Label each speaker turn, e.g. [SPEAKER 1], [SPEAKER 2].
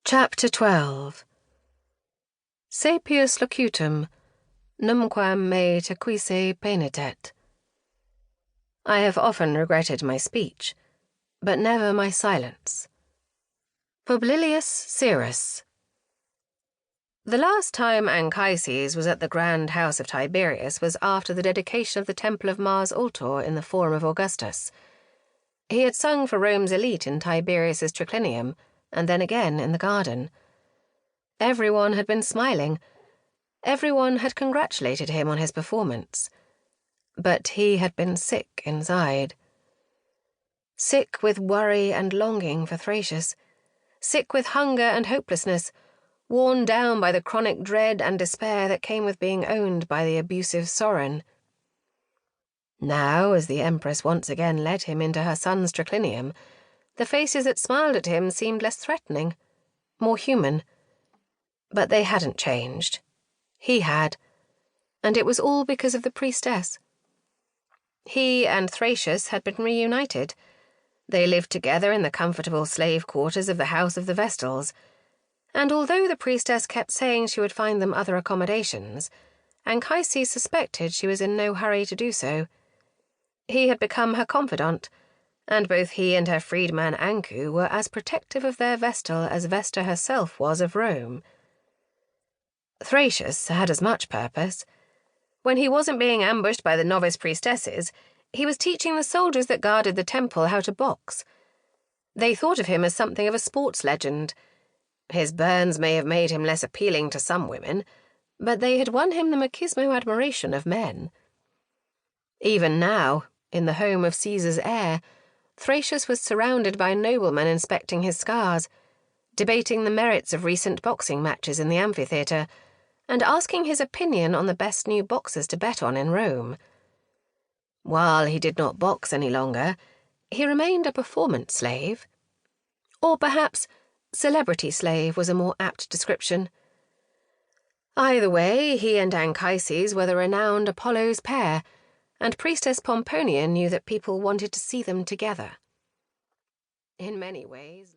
[SPEAKER 1] Chapter 12. Sapius locutum, numquam me tequisse penitet. I have often regretted my speech, but never my silence. Publilius Syrus. The last time Anchises was at the grand house of Tiberius was after the dedication of the Temple of Mars Ultor in the Forum of Augustus. He had sung for Rome's elite in Tiberius's triclinium, and then again in the garden. Everyone had been smiling. Everyone had congratulated him on his performance. But he had been sick inside. Sick with worry and longing for Thracius. Sick with hunger and hopelessness, worn down by the chronic dread and despair that came with being owned by the abusive Sorin. Now, as the Empress once again led him into her son's triclinium, the faces that smiled at him seemed less threatening, more human. But they hadn't changed. He had. And it was all because of the priestess. He and Thracius had been reunited. They lived together in the comfortable slave quarters of the house of the Vestals, and although the priestess kept saying she would find them other accommodations, Anchises suspected she was in no hurry to do so. He had become her confidant, and both he and her freedman Anku were as protective of their Vestal as Vesta herself was of Rome. Thracius had as much purpose. When he wasn't being ambushed by the novice priestesses, he was teaching the soldiers that guarded the temple how to box. They thought of him as something of a sports legend. His burns may have made him less appealing to some women, but they had won him the machismo admiration of men. Even now, in the home of Caesar's heir, Thracius was surrounded by noblemen inspecting his scars, debating the merits of recent boxing matches in the amphitheatre, and asking his opinion on the best new boxers to bet on in Rome. While he did not box any longer, he remained a performance slave. Or perhaps celebrity slave was a more apt description. Either way, he and Anchises were the renowned Apollo's pair, and Priestess Pomponia knew that people wanted to see them together. In many ways...